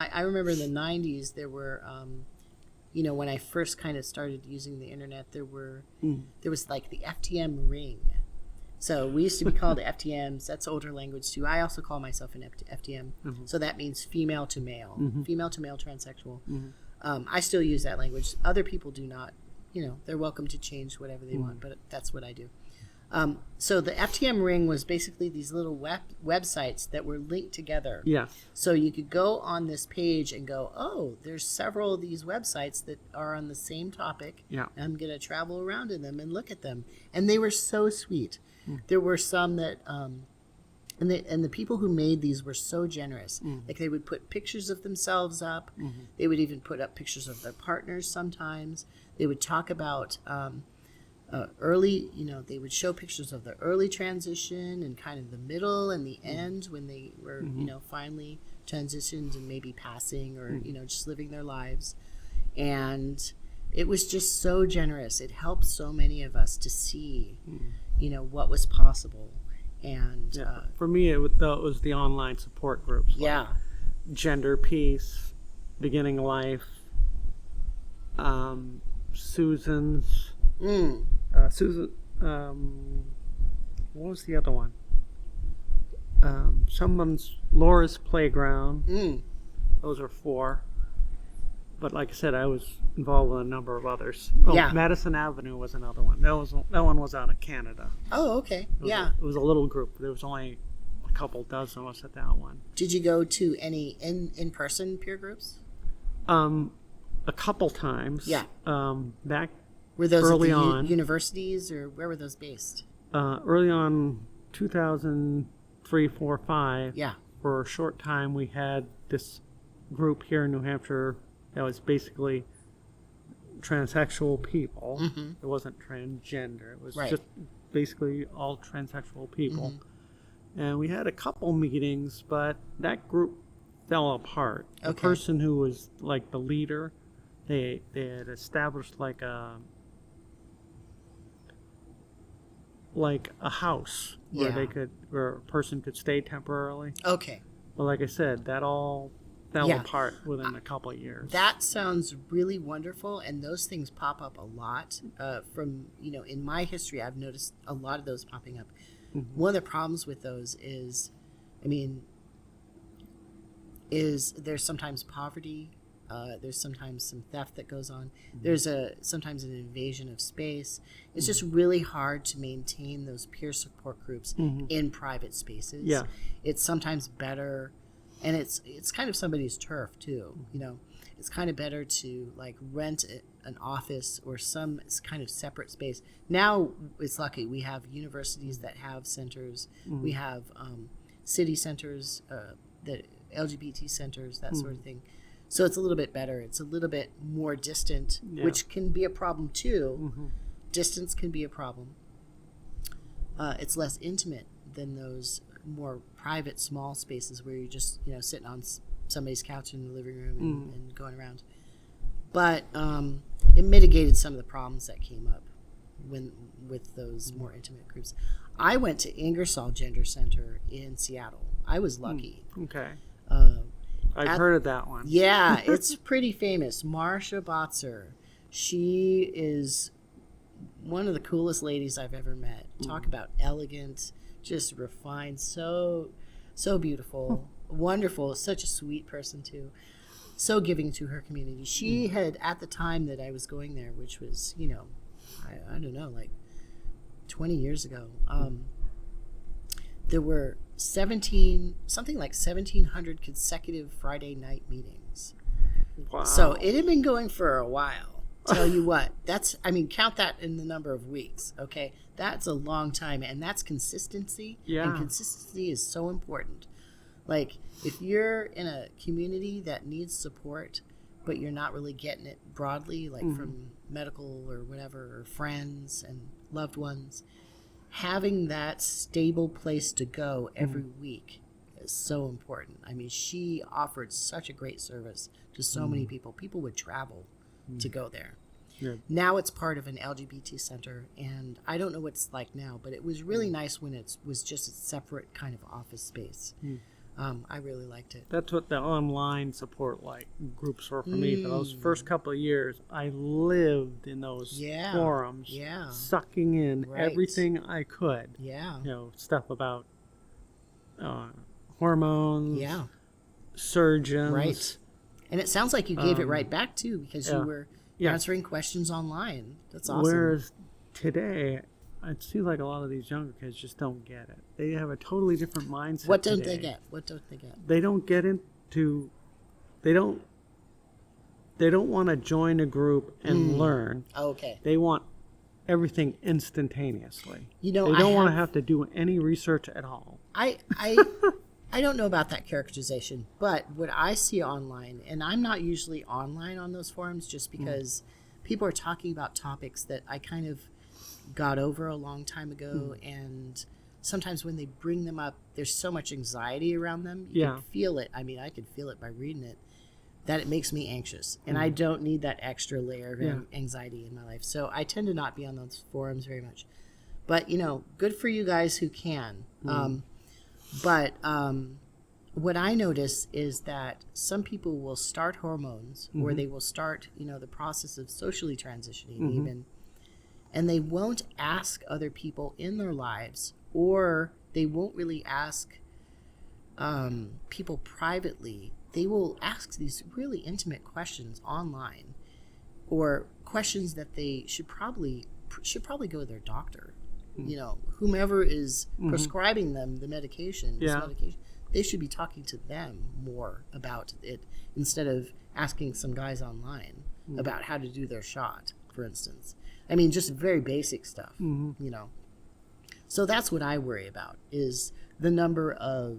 I remember in the 90s there were, when I first kind of started using the internet, there was like the FTM ring. So we used to be called FTMs. That's older language too. I also call myself an FTM. Mm-hmm. So that means female to male, female to male transsexual. Mm-hmm. I still use that language. Other people do not. They're welcome to change whatever they want, but that's what I do. So the FTM ring was basically these little websites that were linked together. Yeah. So you could go on this page and go, oh, there's several of these websites that are on the same topic. Yeah. And I'm going to travel around in them and look at them. And they were so sweet. There were some that, and the people who made these were so generous. Like they would put pictures of themselves up. They would even put up pictures of their partners sometimes. They would talk about early, they would show pictures of the early transition and kind of the middle and the end when they were, finally transitioned and maybe passing or, just living their lives. And it was just so generous. It helped so many of us to see, what was possible. And for me, it was the online support groups. Yeah. Like Gender Peace, Beginning Life, Susan's. Susan, what was the other one? Laura's Playground. Those are 4. But like I said, I was involved with a number of others. Madison Avenue was another one. That one was out of Canada. Oh, okay. It was a little group. There was only a couple dozen of us at that one. Did you go to any in-person peer groups? A couple times. Yeah. Back were those early at the on universities, or where were those based? Early on, 2003, 4, 5. Yeah. For a short time, we had this group here in New Hampshire that was basically transsexual people. It wasn't transgender. It was just basically all transsexual people. And we had a couple meetings, but that group fell apart. The person who was like the leader, they had established like a house where a person could stay temporarily. Okay. But like I said, that all fell apart within a couple of years. That sounds really wonderful, and those things pop up a lot. From in my history, I've noticed a lot of those popping up. One of the problems with those is there's sometimes poverty. There's sometimes some theft that goes on. There's sometimes an invasion of space. It's just really hard to maintain those peer support groups in private spaces. Yeah. It's sometimes better, and it's kind of somebody's turf too. It's kind of better to like rent an office or some kind of separate space. Now it's lucky we have universities that have centers. We have city centers, the LGBT centers, that sort of thing. So it's a little bit better. It's a little bit more distant, which can be a problem too. Distance can be a problem. It's less intimate than those more private, small spaces where you're just, sitting on somebody's couch in the living room and going around. But it mitigated some of the problems that came up with those more intimate groups. I went to Ingersoll Gender Center in Seattle. I was lucky. Okay. I've heard of that one. Yeah, it's pretty famous. Marsha Botzer. She is one of the coolest ladies I've ever met. Talk about elegant, just refined, so beautiful, wonderful, such a sweet person too. So giving to her community. She had, at the time that I was going there, which was, I don't know, like 20 years ago, there were something like 1,700 consecutive Friday night meetings. Wow. So it had been going for a while. Tell you what, count that in the number of weeks, okay? That's a long time, and that's consistency. Yeah. And consistency is so important. Like, if you're in a community that needs support, but you're not really getting it broadly, like from medical or whatever, or friends and loved ones, having that stable place to go every week is so important. She offered such a great service to so many people. People would travel to go there. Yeah. Now it's part of an LGBT center, and I don't know what it's like now, but it was really nice when it was just a separate kind of office space. I really liked it. That's what the online support groups were for me. For those first couple of years, I lived in those forums, sucking in everything I could. Yeah. Stuff about hormones, surgeons. Right. And it sounds like you gave it right back, too, because you were answering questions online. That's awesome. Whereas today, it seems like a lot of these younger kids just don't get it. They have a totally different mindset. What don't they get? They don't get into. They don't want to join a group and learn. Okay. They want everything instantaneously. They don't want to have to do any research at all. I don't know about that characterization, but what I see online, and I'm not usually online on those forums just because people are talking about topics that I kind of got over a long time ago, and sometimes when they bring them up, there's so much anxiety around them. You can feel it. I mean, I can feel it by reading it, that it makes me anxious, and I don't need that extra layer of anxiety in my life. So I tend to not be on those forums very much. But, good for you guys who can. But what I notice is that some people will start hormones, or they will start, the process of socially transitioning even, and they won't ask other people in their lives, or they won't really ask people privately. They will ask these really intimate questions online, or questions that they should probably go to their doctor. Whomever is prescribing them the medication, they should be talking to them more about it instead of asking some guys online about how to do their shot, for instance. I mean, just very basic stuff, So that's what I worry about, is the number of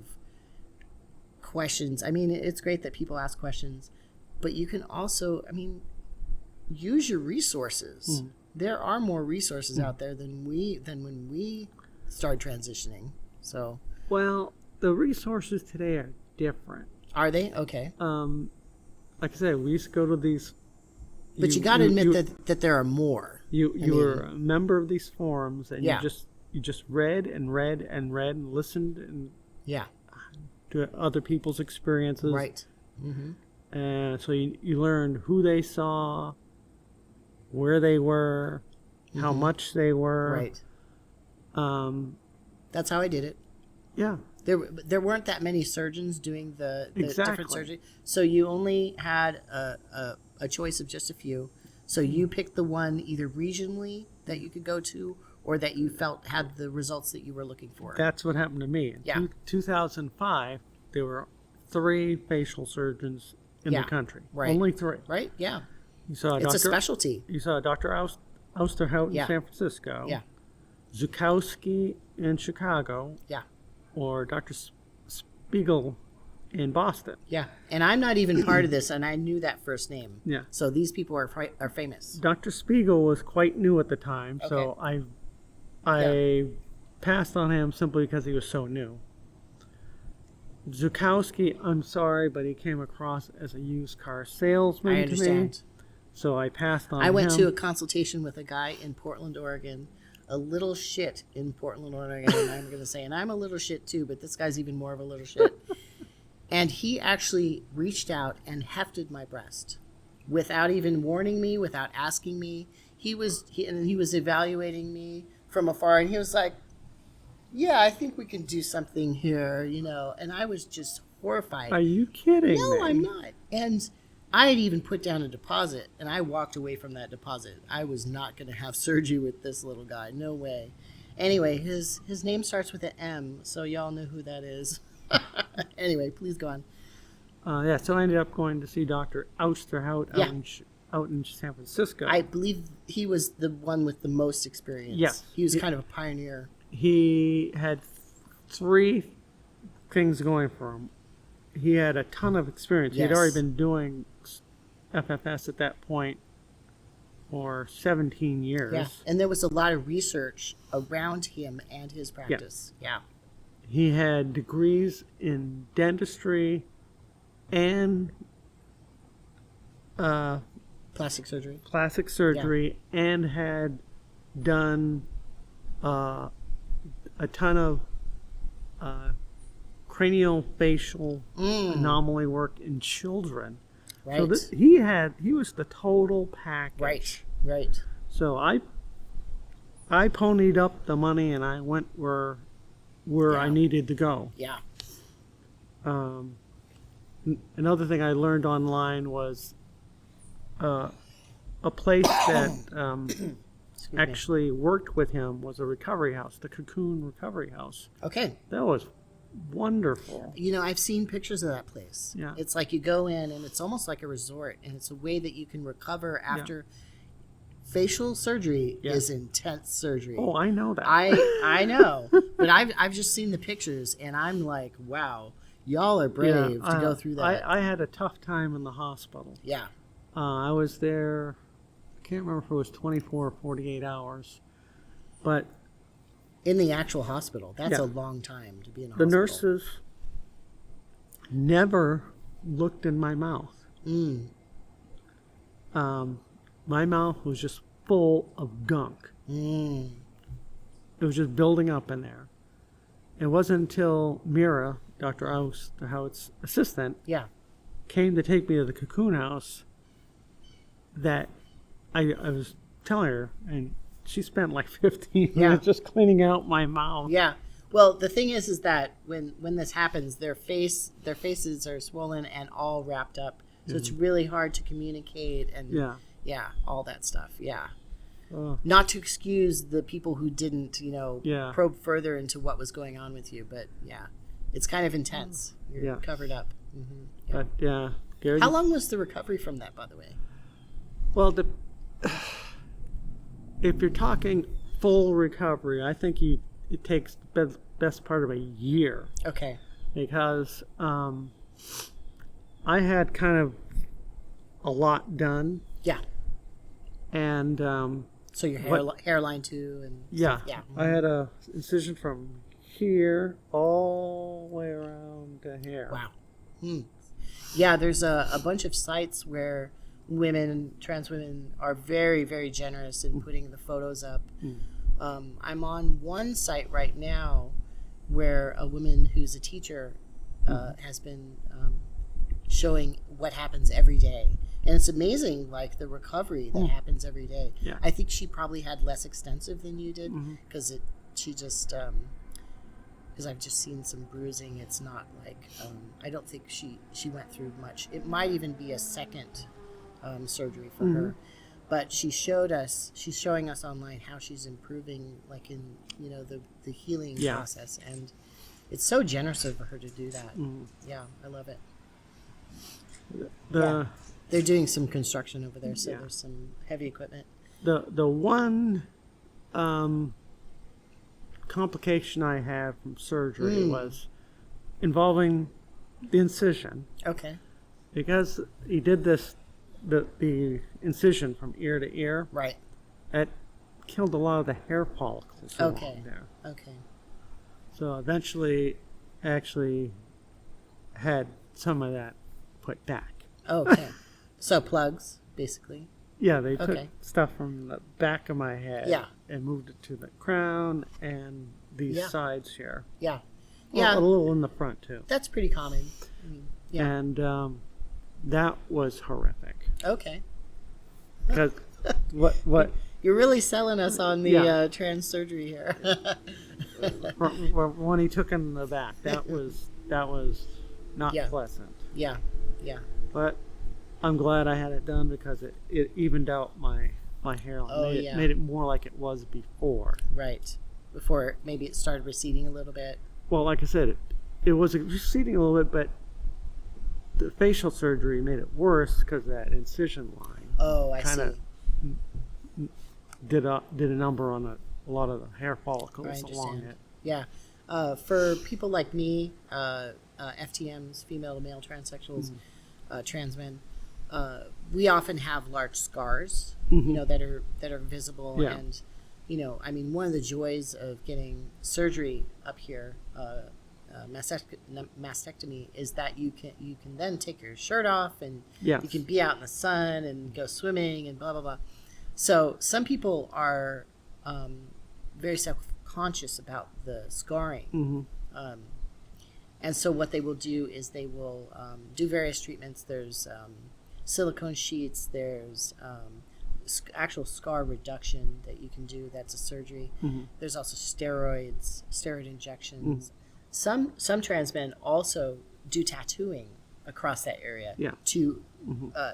questions. I mean, it's great that people ask questions, but you can also, use your resources. There are more resources out there than when we started transitioning. So, well, the resources today are different. Are they? Okay. Like I said, we used to go to these. But you got to admit that there are more. You were a member of these forums, and you just read and read and read and listened and to other people's experiences. Right. And so you learned who they saw, where they were, how much they were. Right. That's how I did it. Yeah. There weren't that many surgeons doing the exactly. different surgery, so you only had a choice of just a few. So you picked the one either regionally that you could go to, or that you felt had the results that you were looking for. That's what happened to me. In 2005, there were 3 facial surgeons in the country. Right. Only 3. Right? Yeah. You saw it's a specialty. You saw Dr. Ousterhout in San Francisco. Yeah. Zukowski in Chicago. Yeah. Or Dr. Spiegel in Boston. Yeah. And I'm not even part of this, and I knew that first name. Yeah. So these people are famous. Dr. Spiegel was quite new at the time, so I passed on him simply because he was so new. Zukowski, I'm sorry, but he came across as a used car salesman I understand. to me. So I passed on him. I went to a consultation with a guy in Portland, Oregon. A little shit in Portland, Oregon, I'm going to say. And I'm a little shit too, but this guy's even more of a little shit. And he actually reached out and hefted my breast without even warning me, without asking me. He was evaluating me from afar, and he was like, yeah, I think we can do something here, And I was just horrified. Are you kidding me? No, I'm not. And I had even put down a deposit, and I walked away from that deposit. I was not going to have surgery with this little guy. No way. Anyway, his name starts with an M, so y'all know who that is. Anyway, please go on. So I ended up going to see Dr. Ousterhout out in San Francisco. I believe he was the one with the most experience. Yes. He was kind of a pioneer. He had 3 things going for him. He had a ton of experience. Yes. He'd already been doing FFS at that point for 17 years. Yeah, and there was a lot of research around him and his practice. Yeah. He had degrees in dentistry and plastic surgery, and had done a ton of craniofacial anomaly work in children. Right. So he was the total package. Right. So I ponied up the money and I went where I needed to go. Yeah. Another thing I learned online was a place that actually worked with him was a recovery house, the Cocoon Recovery House. Okay. That was wonderful. You know, I've seen pictures of that place. Yeah. It's like you go in and it's almost like a resort, and it's a way that you can recover after facial surgery is intense surgery. Oh, I know that. I know. But I've just seen the pictures and I'm like, wow, y'all are brave to go through that. I had a tough time in the hospital. Yeah. I was there, I can't remember if it was 24 or 48 hours, but in the actual hospital. That's a long time to be in a the hospital. nurses never looked in my mouth. My mouth was just full of gunk. It was just building up in there. It wasn't until Mira, Dr. Ousterhout's assistant, came to take me to the Cocoon House that I was telling her, and she spent like 15 minutes just cleaning out my mouth. Yeah. Well, the thing is that when this happens, their faces are swollen and all wrapped up. So it's really hard to communicate and all that stuff. Yeah. Not to excuse the people who didn't, probe further into what was going on with you, but it's kind of intense. You're covered up. But Gary, how long was the recovery from that, by the way? Well, if you're talking full recovery, I think it takes the best part of a year. Okay. Because I had kind of a lot done. Yeah. And so your hairline too, and stuff. Yeah. I had a incision from here all the way around to here. Wow. Yeah, there's a bunch of sites where trans women are very, very generous in putting the photos up. I'm on one site right now where a woman who's a teacher has been showing what happens every day. And it's amazing, like, the recovery that happens every day. Yeah. I think she probably had less extensive than you did, because she just, because I've just seen some bruising. It's not like, I don't think she went through much. It might even be a second surgery for her. But she's showing us online how she's improving, like, in, the healing process. And it's so generous of her to do that. Yeah, I love it. They're doing some construction over there, so there's some heavy equipment. The one complication I had from surgery was involving the incision. Okay. Because he did the incision from ear to ear. Right. It killed a lot of the hair follicles along there. Okay. So eventually, I actually had some of that put back. Okay. So plugs, basically. Yeah, they took stuff from the back of my head and moved it to the crown and these sides here. Yeah. A little in the front, too. That's pretty common. And that was horrific. Okay. Because what You're really selling us on the trans surgery here. when he took in the back, that was not pleasant. Yeah. But I'm glad I had it done because it evened out my hairline. Made it more like it was before. Right. Before maybe it started receding a little bit. Well, like I said, it was receding a little bit, but the facial surgery made it worse because that incision line. Oh, I see. Kind of did a number on a lot of the hair follicles along it. Yeah. For people like me, FTMs, female to male transsexuals, trans men, we often have large scars, that are visible, and one of the joys of getting surgery up here, mastectomy, is that you can then take your shirt off and you can be out in the sun and go swimming and blah blah blah. So some people are very self-conscious about the scarring. And so what they will do is they will do various treatments. There's silicone sheets. There's actual scar reduction that you can do. That's a surgery. There's also steroid injections. Some trans men also do tattooing across that area to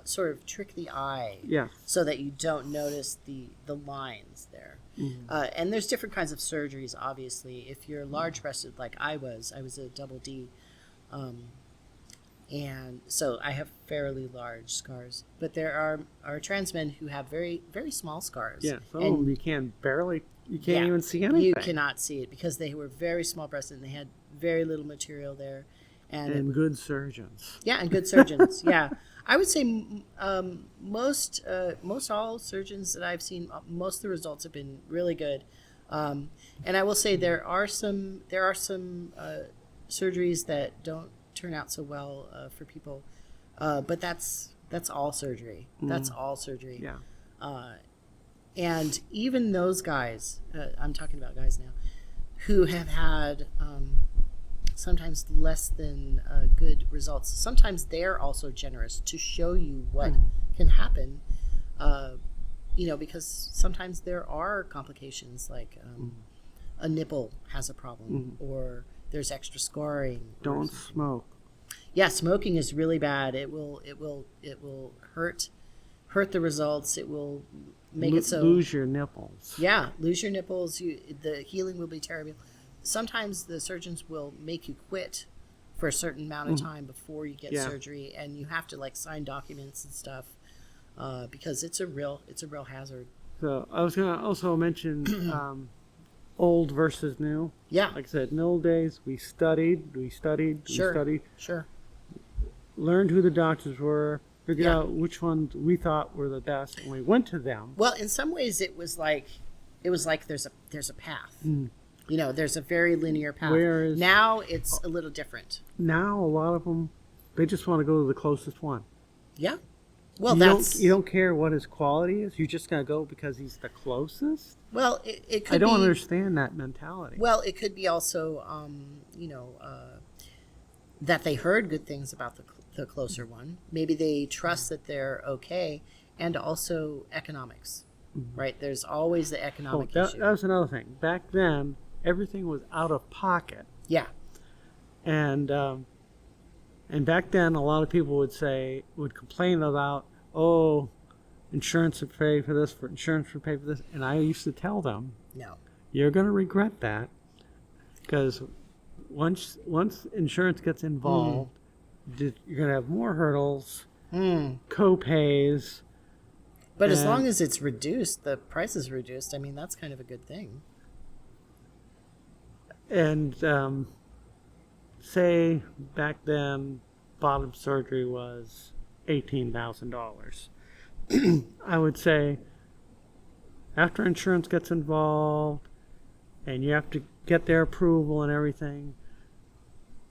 sort of trick the eye so that you don't notice the lines there. And there's different kinds of surgeries, obviously. If you're large-breasted like I was a double D, and so I have fairly large scars. But there are trans men who have very, very small scars. Yeah, some of them you can't even see anything. You cannot see it because they were very small-breasted and they had very little material there. And good surgeons. Yeah, and good surgeons. Yeah, I would say most all surgeons that I've seen, most of the results have been really good. And I will say there are some surgeries that don't turn out so well for people, but that's all surgery. That's all surgery. Yeah. And even those guys, I'm talking about guys now, who have had sometimes less than good results. Sometimes they're also generous to show you what can happen, because sometimes there are complications like a nipple has a problem or there's extra scarring. Don't smoke. Yeah, smoking is really bad. It will hurt the results. It will make it so lose your nipples. Yeah, lose your nipples. The healing will be terrible. Sometimes the surgeons will make you quit for a certain amount of time before you get surgery, and you have to sign documents and stuff because it's a real hazard. So I was going to also mention old versus new. Yeah, like I said, in the old days we studied, Sure. Learned who the doctors were, figured out which ones we thought were the best, and we went to them. Well, in some ways, it was like there's a path. There's a very linear path. Whereas now it's a little different. Now a lot of them, they just want to go to the closest one. Yeah. Well, you don't care what his quality is. You're just going to go because he's the closest. Well, it could. I don't understand that mentality. Well, it could be also, that they heard good things about the closer one. Maybe they trust that they're okay, and also economics, right? There's always the economic issue. That was another thing. Back then, everything was out of pocket. Yeah. And back then, a lot of people would complain about, insurance would pay for this, insurance would pay for this. And I used to tell them, no, you're going to regret that, because once insurance gets involved, you're going to have more hurdles, co-pays. But as long as it's reduced, the price is reduced, I mean, that's kind of a good thing. And say back then, bottom surgery was $18,000. I would say after insurance gets involved and you have to get their approval and everything,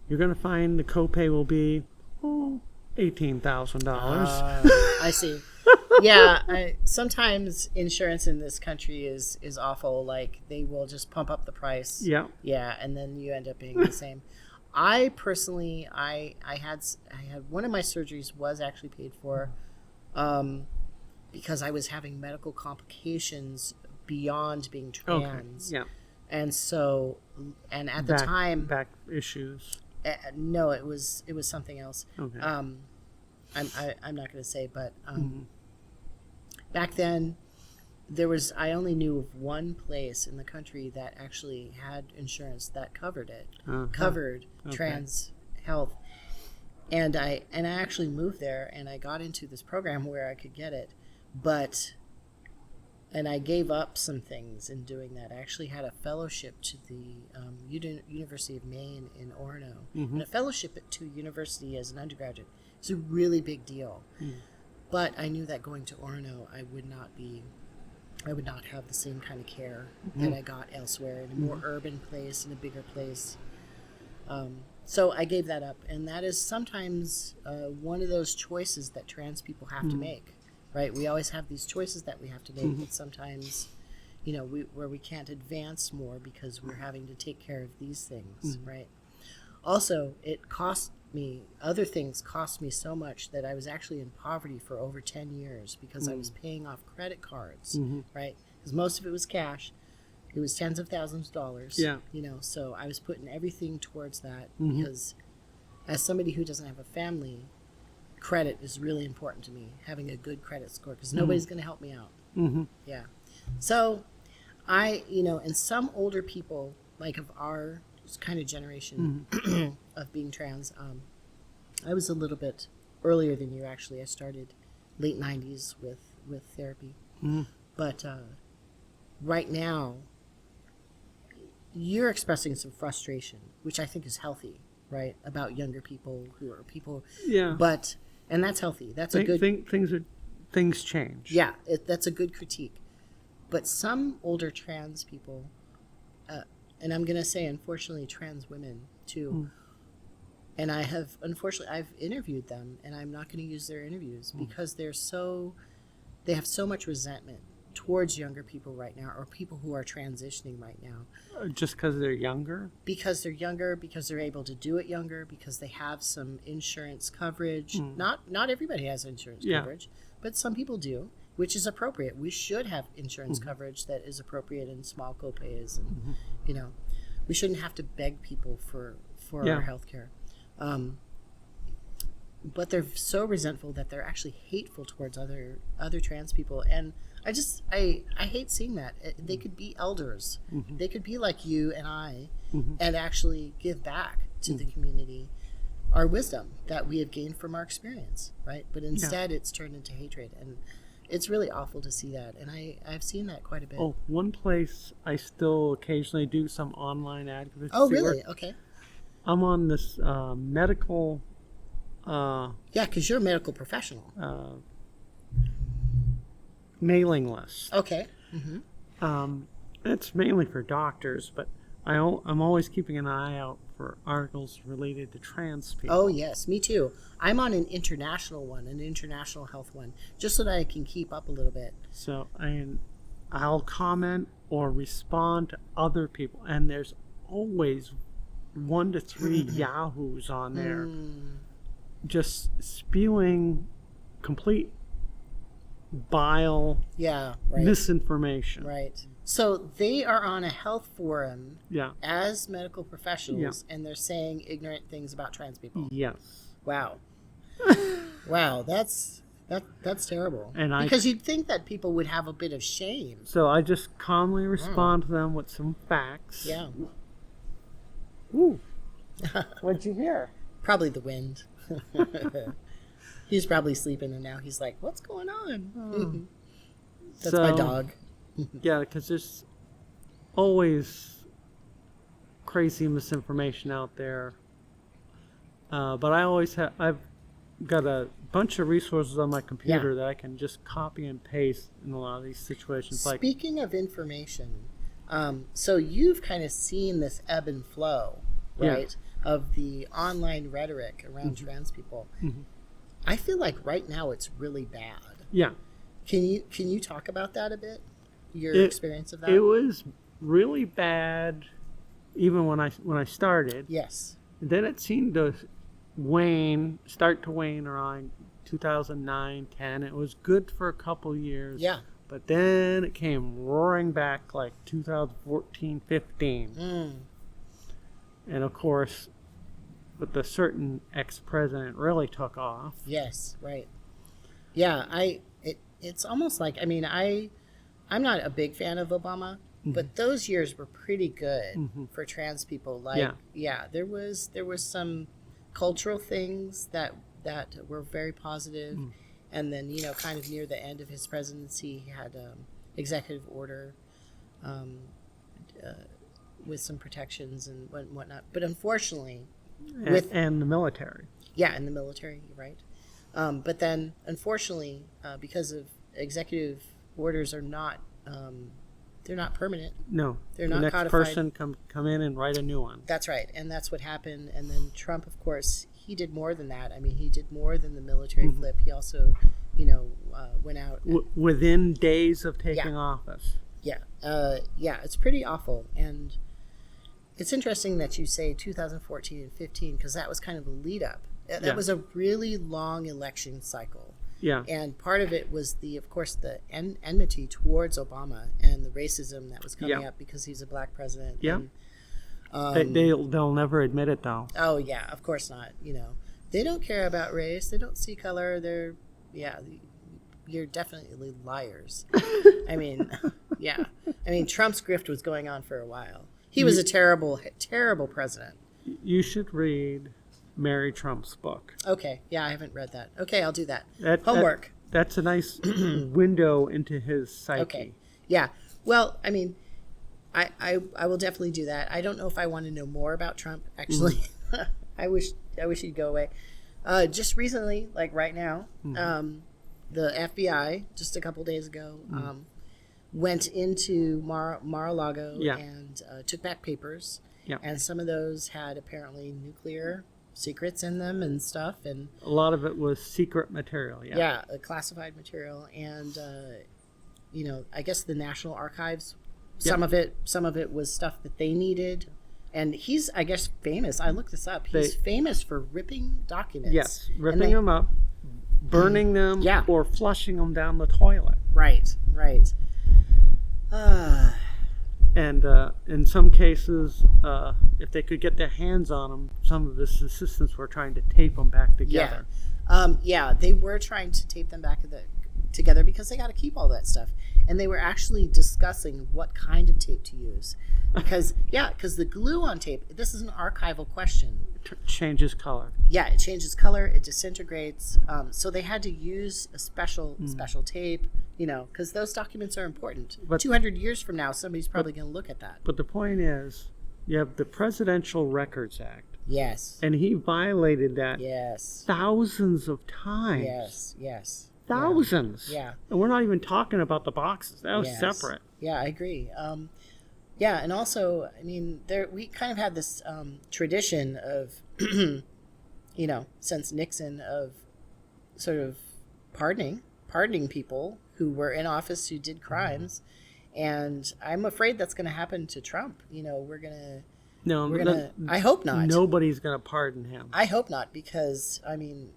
you're going to find the copay will be $18,000. I see. Yeah, sometimes insurance in this country is awful. Like, they will just pump up the price. Yeah. Yeah, and then you end up paying the same. I personally, I had one of my surgeries was actually paid for, because I was having medical complications beyond being trans. Okay. Yeah. And so, and at the time, back issues. No, it was something else. Okay. I'm not going to say, but back then, I only knew of one place in the country that actually had insurance that covered it, covered trans health, and I actually moved there, and I got into this program where I could get it, and I gave up some things in doing that. I actually had a fellowship to the University of Maine in Orono, and a fellowship to university as an undergraduate is a really big deal. But I knew that going to Orono, I would not have the same kind of care that I got elsewhere in a more urban place, in a bigger place. So I gave that up, and that is sometimes one of those choices that trans people have to make, right? We always have these choices that we have to make, but sometimes, where we can't advance more because we're having to take care of these things, right? Also, other things cost me so much that I was actually in poverty for over 10 years because I was paying off credit cards, right? Because most of it was cash. It was tens of thousands of dollars. Yeah. So I was putting everything towards that because as somebody who doesn't have a family, credit is really important to me, having a good credit score, because nobody's going to help me out. Yeah. So and some older people, like of our kind of generation of being trans, I was a little bit earlier than you, actually. I started late 90s with therapy. But right now, you're expressing some frustration, which I think is healthy, right? About younger people who are people. Yeah. And that's healthy. That's a good... Things change. Yeah, that's a good critique. But some older trans people, and I'm going to say, unfortunately, trans women, too, and I've interviewed them, and I'm not going to use their interviews because they have so much resentment towards younger people right now, or people who are transitioning right now. Just because they're younger? Because they're younger, because they're able to do it younger, because they have some insurance coverage. Not everybody has insurance coverage, but some people do, which is appropriate. We should have insurance coverage that is appropriate and small copays, and we shouldn't have to beg people for our health care. But they're so resentful that they're actually hateful towards other trans people, and I hate seeing that. They could be elders. They could be like you and I, and actually give back to the community our wisdom that we have gained from our experience, right? But instead, it's turned into hatred, and it's really awful to see that. And I've seen that quite a bit. Oh, one place I still occasionally do some online advocacy. Oh, really? Work. Okay. I'm on this medical. Yeah, because you're a medical professional. Mailing list. Okay. It's mainly for doctors, but I'm always keeping an eye out for articles related to trans people. Oh, yes, me too. I'm on an international one, an international health one, just so that I can keep up a little bit. So I'll comment or respond to other people, and there's always 1 to 3 yahoos on there just spewing complete bile misinformation. Right. So they are on a health forum as medical professionals, and they're saying ignorant things about trans people. Yes. Wow. Wow, that's terrible. Because you'd think that people would have a bit of shame. So I just calmly respond to them with some facts. Yeah. Ooh. What'd you hear? Probably the wind. He's probably sleeping, and now he's like, what's going on? That's my dog. Yeah, because there's always crazy misinformation out there. But I've got a bunch of resources on my computer that I can just copy and paste in a lot of these situations. Speaking of information, so you've kind of seen this ebb and flow, right, of the online rhetoric around trans people. I feel like right now it's really bad. Yeah. Can you talk about that a bit? Your experience of that? It was really bad even when I started. Yes. And then it seemed to start to wane around 2009, 10. It was good for a couple years. Yeah. But then it came roaring back like 2014, 15. And of course, with the certain ex-president really took off. Yes, right. Yeah, it's almost like, I mean, I'm not a big fan of Obama, but those years were pretty good for trans people. Like, there was some cultural things that were very positive. And then, kind of near the end of his presidency, he had executive order with some protections and whatnot. But unfortunately, and the military. Yeah, in the military, right. But then, unfortunately, because of executive orders are not, they're not permanent. No, they're not next codified. Person come in and write a new one. That's right, and that's what happened. And then Trump, of course, he did more than that. I mean, he did more than the military flip. He also, went out within days of taking office. Yeah, it's pretty awful. And It's interesting that you say 2014 and 15 because that was kind of a lead up. That Yeah. was a really long election cycle. Yeah. And part of it was of course, the enmity towards Obama and the racism that was coming up because he's a black president. Yeah. And, They'll never admit it, though. oh yeah, of course not. They don't care about race. They don't see color. You're definitely liars. I mean, yeah. I mean, Trump's grift was going on for a while. He was a terrible, terrible president. You should read Mary Trump's book. Okay. Yeah, I haven't read that. Okay, I'll do that. Homework. That's a nice window into his psyche. Okay. Yeah. Well, I mean, I will definitely do that. I don't know if I want to know more about Trump, actually. I wish he'd go away. Just recently, like right now, the FBI, just a couple days ago, went into Mar-a-Lago and took back papers. Yeah. And some of those had apparently nuclear secrets in them and stuff. And a lot of it was secret material. Yeah. Yeah, classified material. And, I guess the National Archives, some of it was stuff that they needed. And he's, I guess, famous. I looked this up. He's famous for ripping documents. Yes, ripping them up, burning them, or flushing them down the toilet. Right. And in some cases, if they could get their hands on them, some of his assistants were trying to tape them back together. They were trying to tape them back together because they got to keep all that stuff. And they were actually discussing what kind of tape to use. Because the glue on tape, this is an archival question. Changes color. Yeah, it changes color, it disintegrates. So they had to use a special tape, because those documents are important. But 200 years from now, somebody's probably going to look at that. But the point is, you have the Presidential Records Act. Yes. And he violated that thousands of times. Yes. Thousands. Yeah. And we're not even talking about the boxes. That was separate. Yeah, I agree. And also, I mean, we kind of had this tradition of, since Nixon, of sort of pardoning people who were in office who did crimes. And I'm afraid that's going to happen to Trump. I hope not. Nobody's going to pardon him. I hope not, because, I mean,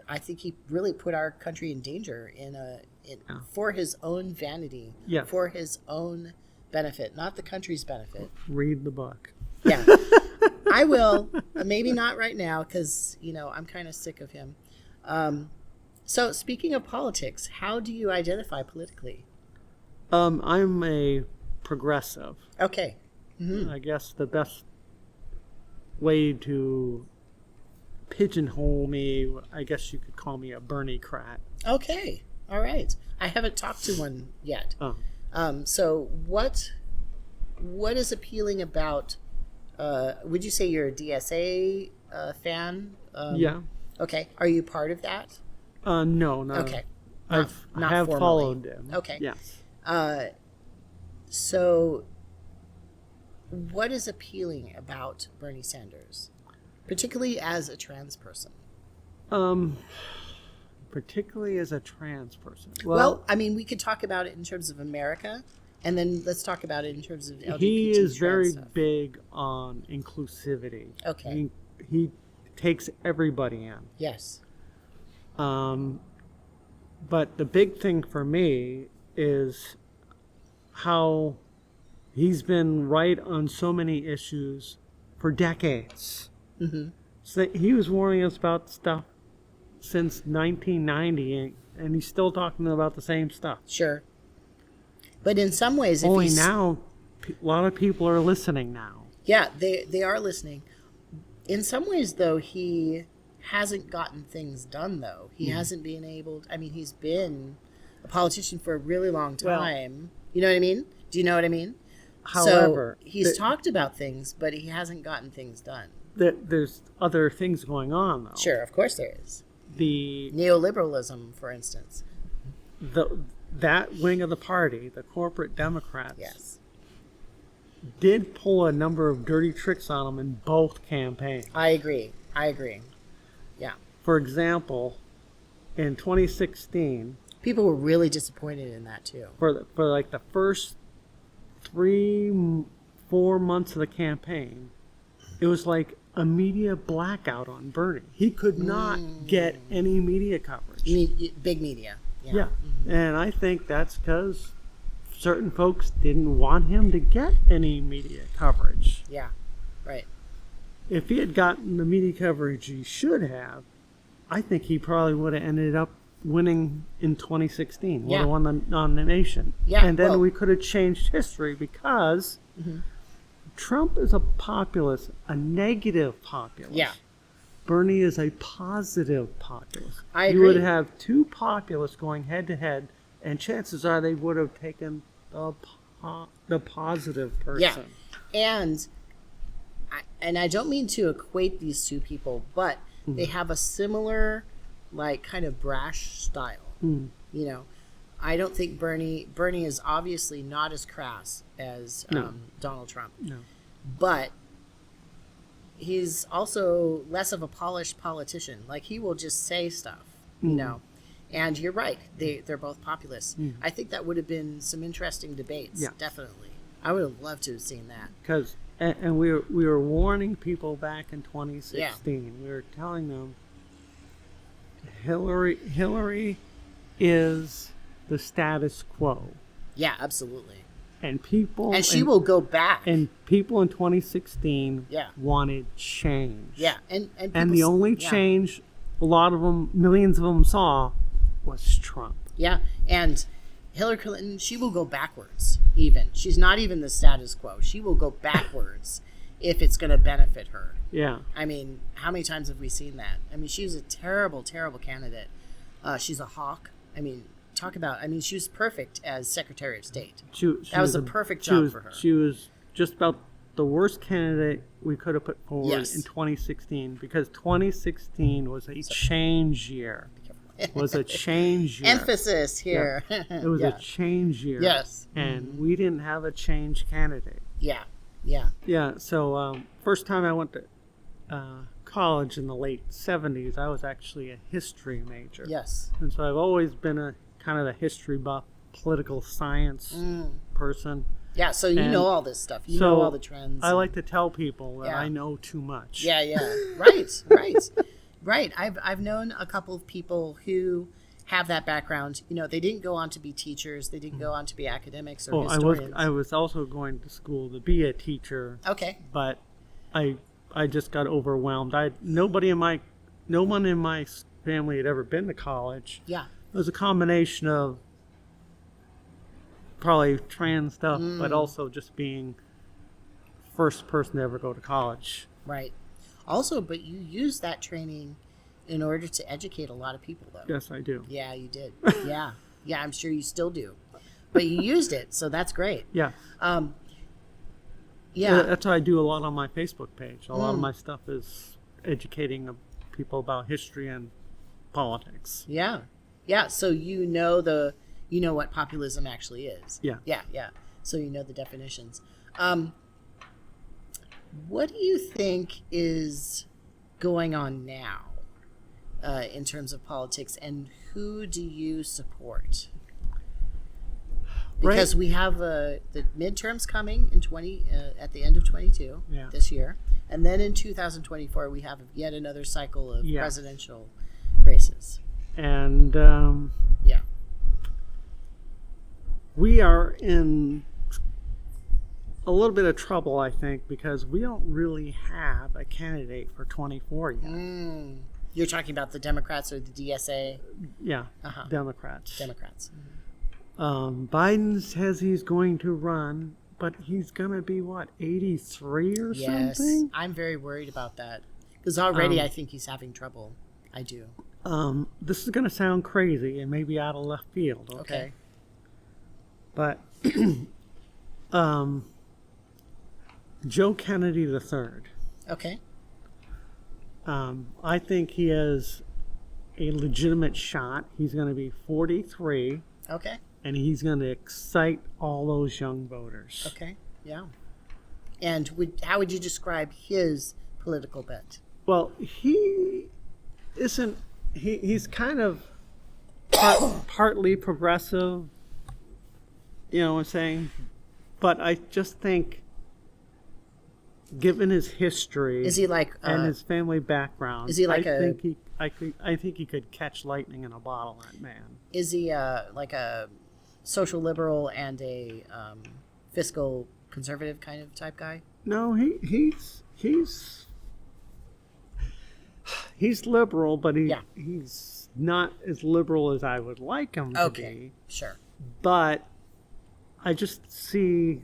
I think he really put our country in danger for his own vanity, for his own benefit, not the country's benefit. Read the book. Yeah, I will. Maybe not right now because, I'm kind of sick of him. So speaking of politics, how do you identify politically? I'm a progressive. Okay. Mm-hmm. I guess the best way to pigeonhole me, I guess you could call me a Bernie-crat. Okay. All right. I haven't talked to one yet. Oh. So what is appealing about, would you say you're a DSA fan? Yeah. Okay. Are you part of that? No. Okay. I have formally. followed them. Okay. Yes. So what is appealing about Bernie Sanders, particularly as a trans person? Particularly as a trans person. Well, I mean, we could talk about it in terms of America, and then let's talk about it in terms of LGBT. He is very stuff. big on inclusivity. Okay. He takes everybody in. Yes. But the big thing for me is how he's been right on so many issues for decades. Mm-hmm. So he was warning us about stuff since 1990, and he's still talking about the same stuff. Sure. But in some ways, only now, a lot of people are listening now. Yeah, they are listening. In some ways, though, he hasn't gotten things done, though. He hasn't been able... I mean, he's been a politician for a really long time. You know what I mean? Do you know what I mean? However... So he's talked about things, but he hasn't gotten things done. There's other things going on, though. Sure, of course there is. The neoliberalism, for instance. That wing of the party, the corporate Democrats... Yes. Did pull a number of dirty tricks on them in both campaigns. I agree. Yeah. For example, in 2016... People were really disappointed in that, too. For like the first 3-4 4 months of the campaign, it was like a media blackout on Bernie. He could not get any media coverage. You mean big media? Yeah. And I think that's because certain folks didn't want him to get any media coverage. Yeah, right. If he had gotten the media coverage he should have, I think he probably would have ended up winning in 2016. Would have won the nomination. Yeah, and then we could have changed history because Trump is a populist, a negative populist. Yeah. Bernie is a positive populist. I agree. You would have two populists going head to head, and chances are they would have taken the positive person. Yeah, and I don't mean to equate these two people, but they have a similar, like, kind of brash style. You know, I don't think Bernie is obviously not as crass as Donald Trump. No. But he's also less of a polished politician. Like, he will just say stuff, you know. And you're right, they're both populists. I think that would have been some interesting debates, definitely. I would have loved to have seen that. Because, and we were warning people back in 2016. We were telling them Hillary is the status quo. Yeah, absolutely. And people... And she will go back. And people in 2016 wanted change. Yeah. And the only change a lot of them, millions of them saw was Trump. Yeah. And Hillary Clinton, she will go backwards even. She's not even the status quo. She will go backwards if it's going to benefit her. Yeah. I mean, how many times have we seen that? I mean, she was a terrible, terrible candidate. She's a hawk. I mean, she was perfect as Secretary of State. That was a perfect job for her. She was just about the worst candidate we could have put forward in 2016, because 2016 was a change year. Emphasis here. Yeah. It was a change year. Yes. And we didn't have a change candidate. Yeah. Yeah. Yeah. So first time I went to college in the late 70s, I was actually a history major. Yes. And so I've always been a kind of a history buff, political science person. Yeah, so you know all this stuff. You know all the trends. I like to tell people that I know too much. Yeah, yeah. Right. I've known a couple of people who have that background. You know, they didn't go on to be teachers. They didn't go on to be academics or historians. I was also going to school to be a teacher. Okay. But I just got overwhelmed. No one in my family had ever been to college. Yeah. It was a combination of probably trans stuff, but also just being first person to ever go to college. Right. Also, but you used that training in order to educate a lot of people, though. Yes, I do. Yeah, you did. Yeah, I'm sure you still do. But you used it, so that's great. Yeah. Yeah. That's what I do a lot on my Facebook page. A lot of my stuff is educating people about history and politics. Yeah. Yeah, so you know what populism actually is. Yeah. Yeah. So you know the definitions. What do you think is going on now in terms of politics, and who do you support? Because we have the midterms coming in at the end of 22 this year, and then in 2024 we have yet another cycle of presidential races. And we are in a little bit of trouble, I think, because we don't really have a candidate for 24 yet. You're talking about the Democrats or the DSA? Yeah, Democrats. Biden says he's going to run, but he's going to be, 83 or something? I'm very worried about that. Because already I think he's having trouble. I do. This is going to sound crazy and maybe out of left field, okay? But Joe Kennedy III. Okay. I think he has a legitimate shot. He's going to be 43. Okay. And he's going to excite all those young voters. Okay. Yeah. And how would you describe his political bent? Well, he isn't. He's kind of partly progressive. You know what I'm saying? But I just think given his history, is he like and his family background, is he like I think he could catch lightning in a bottle. That man. Is he like a social liberal and a fiscal conservative kind of type guy? No, he's liberal, but he's not as liberal as I would like him to be. Sure. But I just see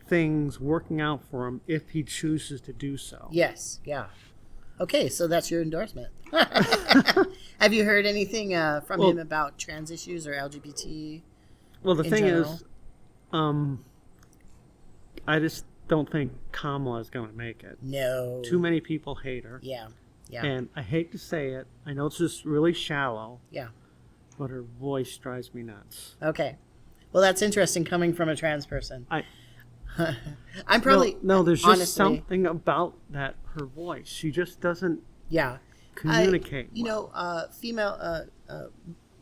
things working out for him if he chooses to do so. Yes, yeah. Okay, so that's your endorsement. Have you heard anything from him about trans issues or LGBT? Well, the thing general? is, I just don't think Kamala is going to make it. No. Too many people hate her. Yeah, yeah. And I hate to say it. I know it's just really shallow. Yeah. But her voice drives me nuts. Okay. Well, that's interesting coming from a trans person. I'm probably... No, there's just honestly, something about that, her voice. She just doesn't communicate female...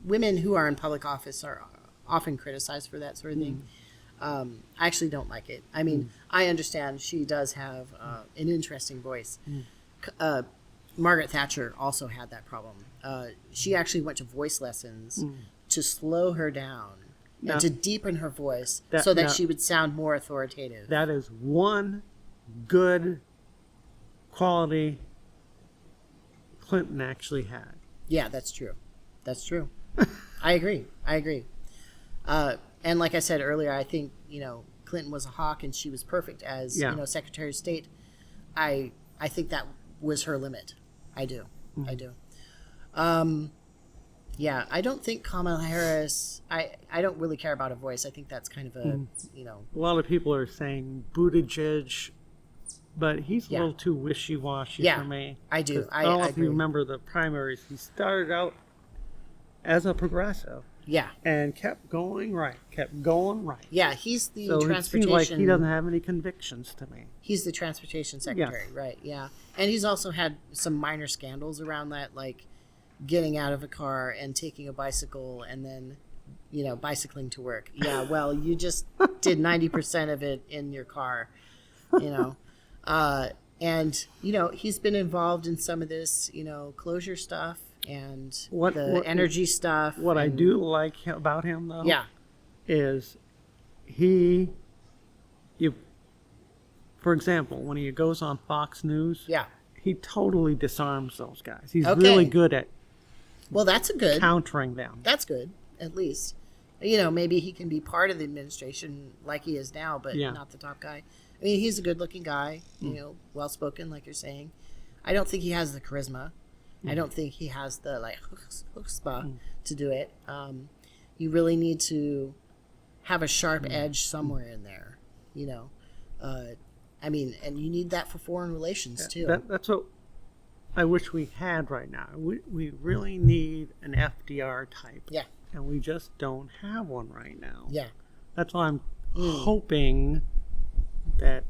women who are in public office are often criticized for that sort of thing. I actually don't like it. I mean, I understand she does have an interesting voice. Margaret Thatcher also had that problem. She actually went to voice lessons to slow her down and to deepen her voice so that she would sound more authoritative. That is one good quality Clinton actually had. Yeah, that's true. That's true. I agree. And like I said earlier, I think, Clinton was a hawk and she was perfect as, Secretary of State. I think that was her limit. I do. I do. Yeah, I don't think Kamala Harris, I don't really care about her voice. I think that's kind of a, A lot of people are saying Buttigieg, but he's a little too wishy-washy for me. I do. I don't know if you remember the primaries. He started out as a progressive. Yeah. And kept going right. Yeah, he's the so transportation... it seems like he doesn't have any convictions to me. He's the transportation secretary, right, yeah. And he's also had some minor scandals around that, like getting out of a car and taking a bicycle and then, bicycling to work. Yeah, well, you just did 90% of it in your car, And, he's been involved in some of this, closure stuff and what energy stuff. What I do like about him, though, is for example, when he goes on Fox News, he totally disarms those guys. He's really good at that's countering them. That's good, at least. Maybe he can be part of the administration like he is now, but not the top guy. I mean, he's a good-looking guy, well-spoken, like you're saying. I don't think he has the charisma. I don't think he has the chutzpah to do it. You really need to have a sharp edge somewhere in there, I mean, and you need that for foreign relations too. That's what I wish we had right now. We really need an FDR type. Yeah. And we just don't have one right now. Yeah. That's why I'm hoping that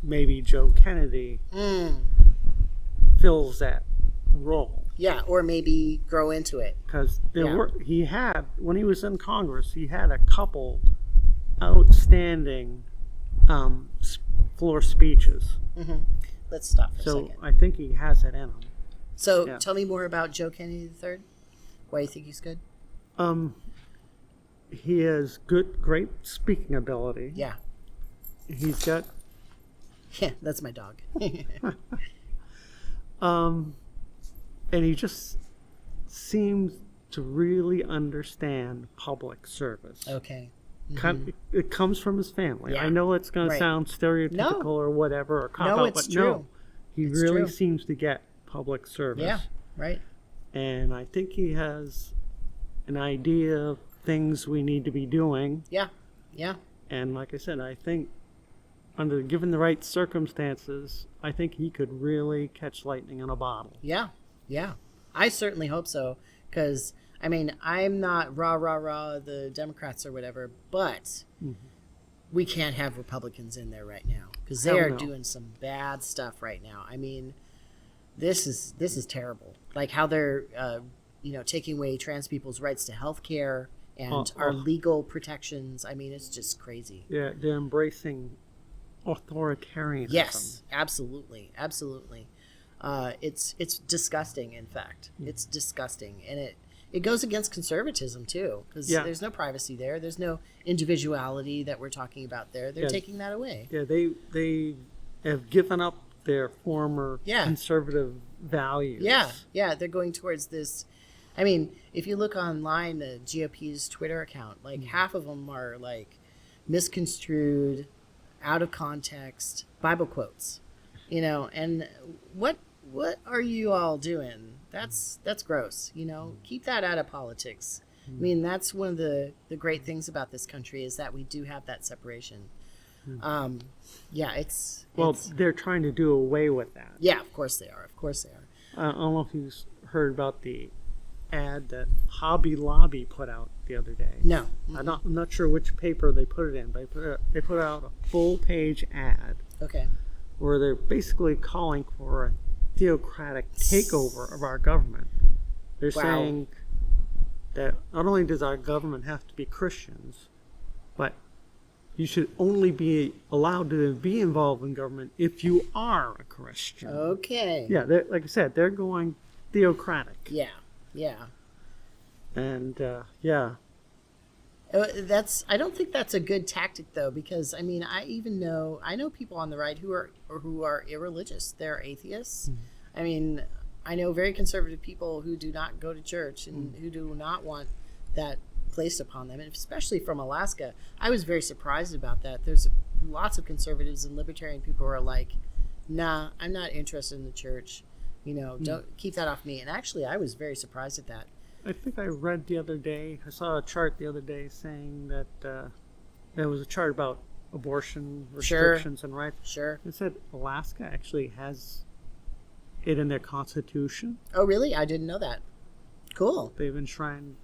maybe Joe Kennedy fills that role. Yeah, or maybe grow into it. Because when he was in Congress, he had a couple outstanding floor speeches. Let's stop for a second. So I think he has it in him. So tell me more about Joe Kennedy III. Why do you think he's good? He has great speaking ability. Yeah. He's got... Yeah, that's my dog. And he just seems to really understand public service. Okay. It comes from his family. Yeah. I know it's going to sound stereotypical or whatever, or cop out, but true. He really seems to get public service. Yeah, right. And I think he has an idea of things we need to be doing. Yeah, yeah. And like I said, I think given the right circumstances, I think he could really catch lightning in a bottle. Yeah, yeah. I certainly hope so, because, I mean, I'm not rah, the Democrats or whatever, but we can't have Republicans in there right now, because they are doing some bad stuff right now. I mean, this is terrible. Like how they're, taking away trans people's rights to health care and our legal protections. I mean, it's just crazy. Yeah, they're embracing authoritarianism. Yes, absolutely, absolutely. It's disgusting. In fact, it's disgusting, and it goes against conservatism too, because there's no privacy there. There's no individuality that we're talking about there. They're taking that away. Yeah, they have given up their former conservative values. Yeah, they're going towards this. I mean, if you look online, the GOP's Twitter account, like half of them are like misconstrued, out of context Bible quotes, and what are you all doing? That's gross. Keep that out of politics. I mean, that's one of the great things about this country is that we do have that separation. They're trying to do away with that. Yeah, of course they are. I don't know if you heard about the ad that Hobby Lobby put out the other day. No. I'm not sure which paper they put it in, but they put out a full-page ad. Okay. Where they're basically calling for a theocratic takeover of our government. They're saying that not only does our government have to be Christians, but you should only be allowed to be involved in government if you are a Christian. Okay. Yeah, like I said, they're going theocratic. Yeah. And I don't think that's a good tactic though, because I mean, I know people on the right who are irreligious. They're atheists. I mean, I know very conservative people who do not go to church and who do not want that placed upon them, and especially from Alaska. I was very surprised about that. There's lots of conservatives and libertarian people who are like, nah, I'm not interested in the church. Don't keep that off me. And actually, I was very surprised at that. I think I read the other day, I saw a chart the other day saying that there was a chart about abortion restrictions and rights. Sure. It said Alaska actually has it in their constitution. Oh, really? I didn't know that. Cool. They've enshrined.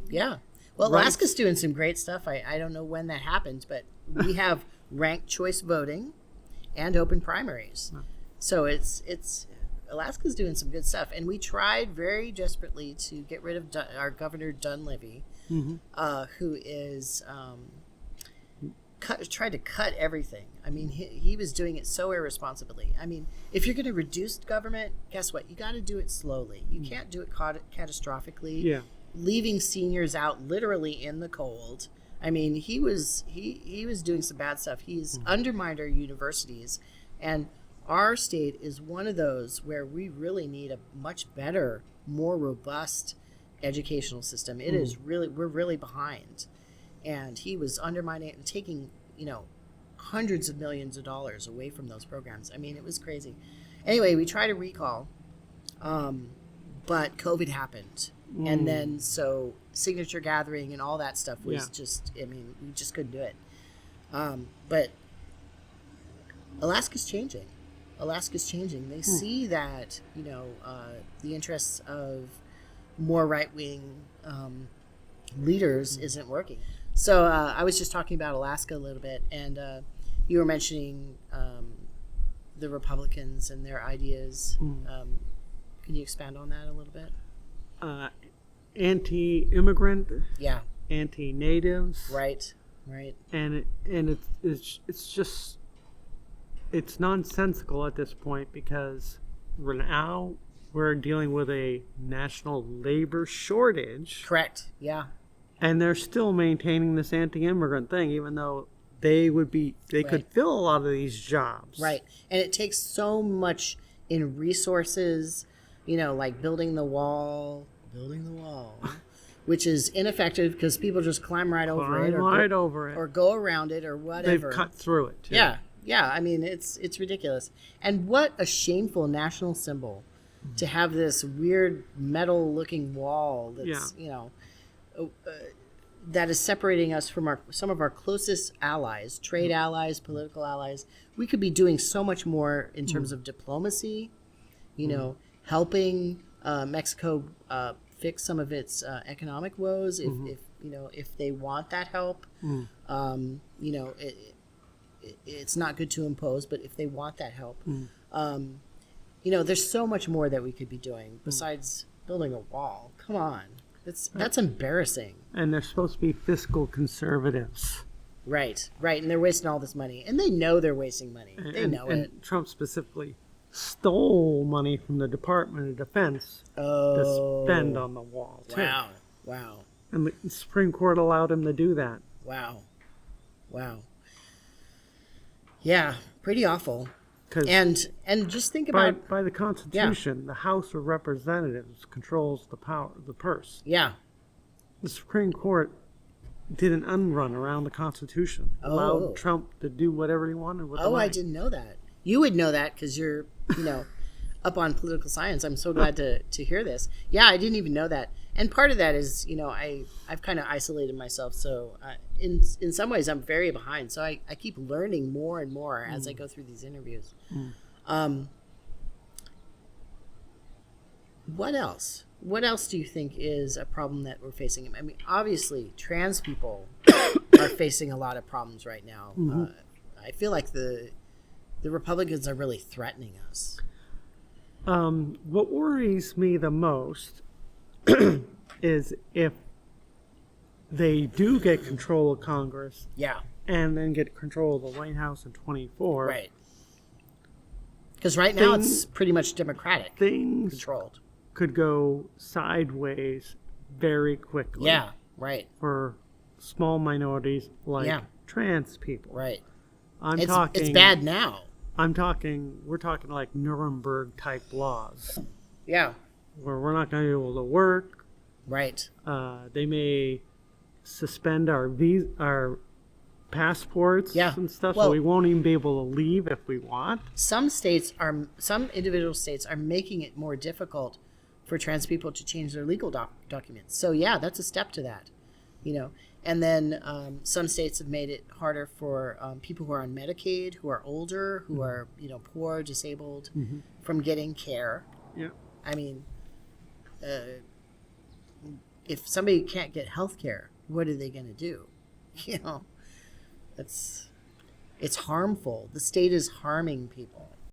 Yeah. Well, rights. Alaska's doing some great stuff. I don't know when that happens, but we have ranked choice voting and open primaries. Oh. So it's Alaska's doing some good stuff, and we tried very desperately to get rid of our Governor Dunleavy, who is tried to cut everything. I mean, he was doing it so irresponsibly. I mean, if you're going to reduce government, guess what? You got to do it slowly. You can't do it catastrophically. Yeah, leaving seniors out literally in the cold. I mean, he was doing some bad stuff. He's undermined our universities, and our state is one of those where we really need a much better, more robust educational system. It is we're really behind. And he was undermining it and taking, hundreds of millions of dollars away from those programs. I mean, it was crazy. Anyway, we tried a recall, but COVID happened. And then so signature gathering and all that stuff was we just couldn't do it. But Alaska's changing. They see that, the interests of more right-wing leaders isn't working. So I was just talking about Alaska a little bit, and you were mentioning the Republicans and their ideas. Can you expand on that a little bit? Anti-immigrant. Yeah. Anti-natives. Right. And it's just. It's nonsensical at this point because we're dealing with a national labor shortage. Correct. Yeah. And they're still maintaining this anti-immigrant thing, even though they could fill a lot of these jobs. Right. And it takes so much in resources, like building the wall, which is ineffective because people just climb right over it or go around it or whatever. They've cut through it too. Yeah, I mean, it's ridiculous. And what a shameful national symbol to have this weird metal-looking wall that's, that is separating us from some of our closest allies, trade allies, political allies. We could be doing so much more in terms of diplomacy, helping Mexico fix some of its economic woes if they want that help. It's not good to impose, but if they want that help, there's so much more that we could be doing besides building a wall. Come on, that's embarrassing. And they're supposed to be fiscal conservatives. Right, right. And they're wasting all this money. And they know they're wasting money. They know it. And Trump specifically stole money from the Department of Defense to spend on the wall, too. Wow, wow. And the Supreme Court allowed him to do that. Wow, wow. Yeah, pretty awful. And just think about... By the Constitution, the House of Representatives controls the purse. Yeah. The Supreme Court did an unrun around the Constitution, allowed Trump to do whatever he wanted with the money. I didn't know that. You would know that because you're, up on political science. I'm so glad to hear this. Yeah, I didn't even know that. And part of that is, I've kind of isolated myself. So in some ways, I'm very behind. So I keep learning more and more as I go through these interviews. What else? What else do you think is a problem that we're facing? I mean, obviously, trans people are facing a lot of problems right now. I feel like the Republicans are really threatening us. What worries me the most is if they do get control of Congress, and then get control of the White House in 24, right? Because right now it's pretty much Democratic controlled. Could go sideways very quickly. Yeah, right. For small minorities like trans people. Right. It's bad now. We're talking like Nuremberg type laws. Yeah. Where we're not going to be able to work. Right. They may suspend our passports and stuff, so we won't even be able to leave if we want. Some individual states are making it more difficult for trans people to change their legal documents. So that's a step to that, And then some states have made it harder for people who are on Medicaid, who are older, who are poor, disabled, from getting care. Yeah. I mean, if somebody can't get health care, what are they going to do? It's harmful. The state is harming people.